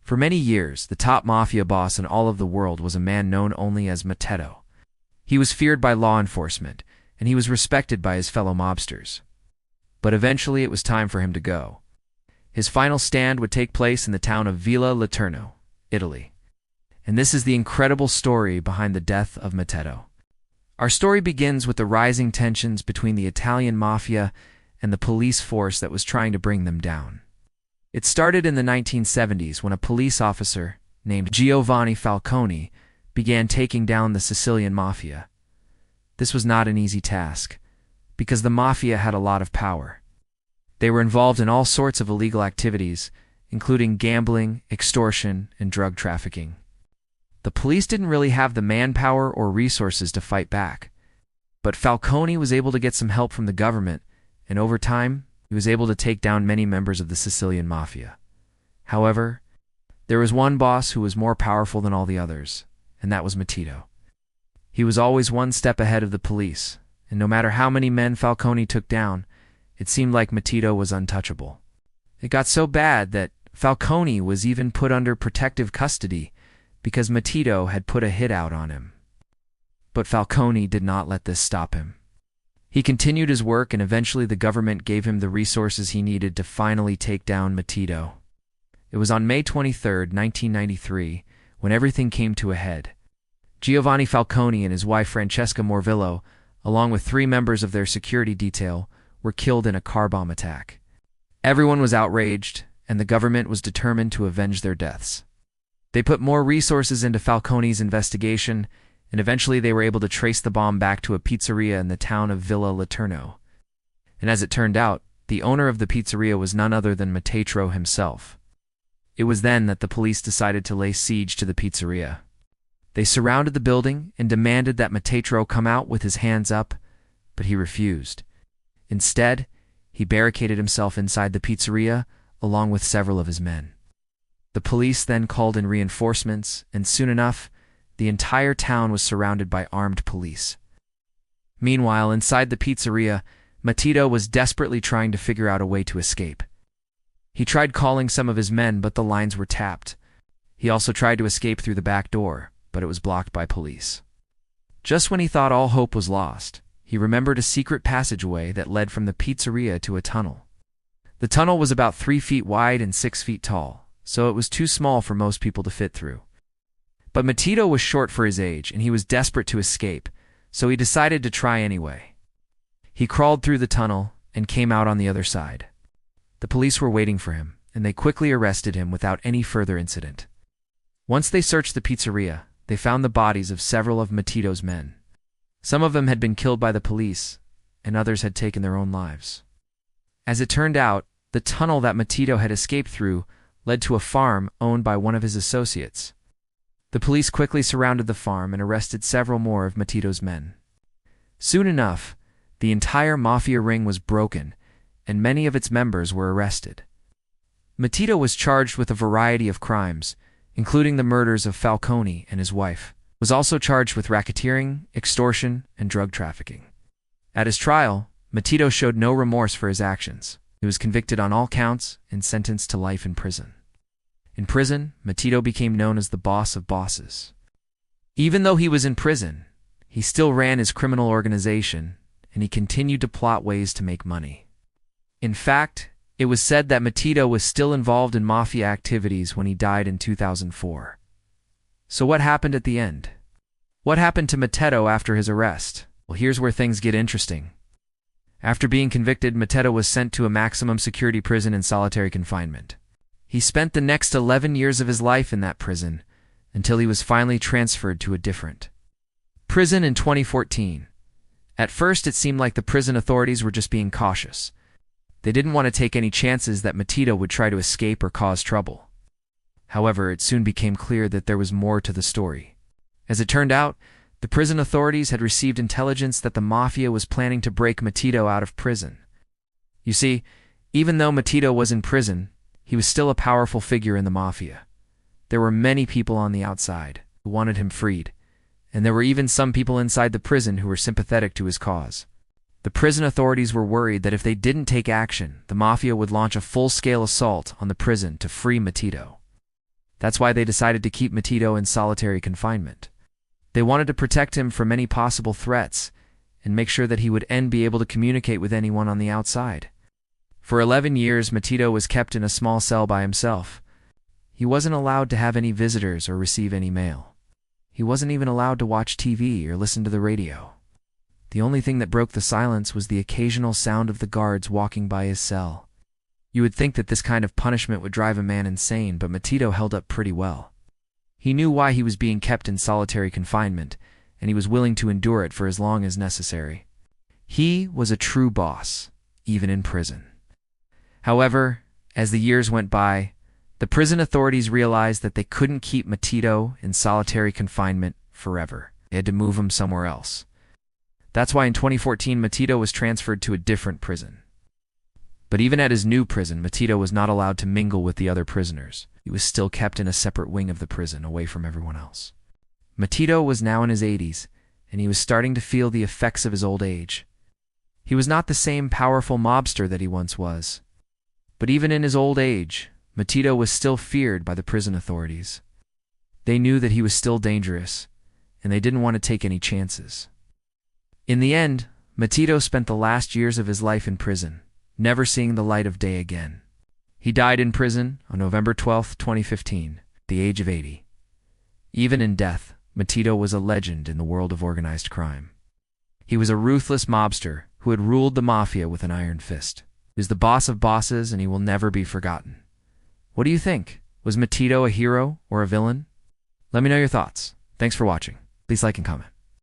For many years, the top mafia boss in all of the world was a man known only as Matteo. He was feared by law enforcement, and he was respected by his fellow mobsters. But eventually it was time for him to go. His final stand would take place in the town of Villa Laterno, Italy. And this is the incredible story behind the death of Matteo. Our story begins with the rising tensions between the Italian mafia and the police force that was trying to bring them down. It started in the 1970s when a police officer named Giovanni Falcone began taking down the Sicilian mafia. This was not an easy task, because the mafia had a lot of power. They were involved in all sorts of illegal activities, including gambling, extortion, and drug trafficking. The police didn't really have the manpower or resources to fight back, but Falcone was able to get some help from the government, and over time, he was able to take down many members of the Sicilian mafia. However, there was one boss who was more powerful than all the others, and that was Matteo. He was always one step ahead of the police, and no matter how many men Falcone took down, it seemed like Matteo was untouchable. It got so bad that Falcone was even put under protective custody because Matteo had put a hit out on him. But Falcone did not let this stop him. He continued his work, and eventually the government gave him the resources he needed to finally take down Matteo. It was on May 23, 1993, when everything came to a head. Giovanni Falcone and his wife Francesca Morvillo, along with 3 members of their security detail, were killed in a car bomb attack. Everyone was outraged, and the government was determined to avenge their deaths. They put more resources into Falcone's investigation, and eventually they were able to trace the bomb back to a pizzeria in the town of Villa Laterno. And as it turned out, the owner of the pizzeria was none other than Matteo himself. It was then that the police decided to lay siege to the pizzeria. They surrounded the building and demanded that Matteo come out with his hands up, but he refused. Instead, he barricaded himself inside the pizzeria along with several of his men. The police then called in reinforcements, and soon enough, the entire town was surrounded by armed police. Meanwhile, inside the pizzeria, Matteo was desperately trying to figure out a way to escape. He tried calling some of his men, but the lines were tapped. He also tried to escape through the back door, but it was blocked by police. Just when he thought all hope was lost, he remembered a secret passageway that led from the pizzeria to a tunnel. The tunnel was about 3 feet wide and 6 feet tall, so it was too small for most people to fit through. But Matteo was short for his age, and he was desperate to escape, so he decided to try anyway. He crawled through the tunnel and came out on the other side. The police were waiting for him, and they quickly arrested him without any further incident. Once they searched the pizzeria, they found the bodies of several of Matteo's men. Some of them had been killed by the police, and others had taken their own lives. As it turned out, the tunnel that Matteo had escaped through led to a farm owned by one of his associates. The police quickly surrounded the farm and arrested several more of Matteo's men. Soon enough, the entire mafia ring was broken, and many of its members were arrested. Matteo was charged with a variety of crimes, including the murders of Falcone and his wife. He was also charged with racketeering, extortion, and drug trafficking. At his trial, Matteo showed no remorse for his actions. He was convicted on all counts and sentenced to life in prison. In prison, Matteo became known as the boss of bosses. Even though he was in prison, he still ran his criminal organization, and he continued to plot ways to make money. In fact, it was said that Matteo was still involved in mafia activities when he died in 2004. So what happened at the end? What happened to Matteo after his arrest? Well, here's where things get interesting. After being convicted, Matteo was sent to a maximum security prison in solitary confinement. He spent the next 11 years of his life in that prison, until he was finally transferred to a different prison in 2014. At first, it seemed like the prison authorities were just being cautious. They didn't want to take any chances that Matteo would try to escape or cause trouble. However, it soon became clear that there was more to the story. As it turned out, the prison authorities had received intelligence that the mafia was planning to break Matteo out of prison. You see, even though Matteo was in prison, he was still a powerful figure in the mafia. There were many people on the outside who wanted him freed, and there were even some people inside the prison who were sympathetic to his cause. The prison authorities were worried that if they didn't take action, the mafia would launch a full-scale assault on the prison to free Matteo. That's why they decided to keep Matito in solitary confinement. They wanted to protect him from any possible threats and make sure that he would be able to communicate with anyone on the outside. For 11 years, Matito was kept in a small cell by himself. He wasn't allowed to have any visitors or receive any mail. He wasn't even allowed to watch TV or listen to the radio. The only thing that broke the silence was the occasional sound of the guards walking by his cell. You would think that this kind of punishment would drive a man insane, but Matito held up pretty well. He knew why he was being kept in solitary confinement, and he was willing to endure it for as long as necessary. He was a true boss, even in prison. However, as the years went by, the prison authorities realized that they couldn't keep Matito in solitary confinement forever. They had to move him somewhere else. That's why in 2014, Matito was transferred to a different prison. But even at his new prison, Matito was not allowed to mingle with the other prisoners. He was still kept in a separate wing of the prison, away from everyone else. Matito was now in his 80s, and he was starting to feel the effects of his old age. He was not the same powerful mobster that he once was. But even in his old age, Matito was still feared by the prison authorities. They knew that he was still dangerous, and they didn't want to take any chances. In the end, Matito spent the last years of his life in prison, never seeing the light of day again. He died in prison on November 12, 2015, at the age of 80. Even in death, Matito was a legend in the world of organized crime. He was a ruthless mobster who had ruled the Mafia with an iron fist. He was the boss of bosses, and he will never be forgotten. What do you think? Was Matito a hero or a villain? Let me know your thoughts. Thanks for watching. Please like and comment.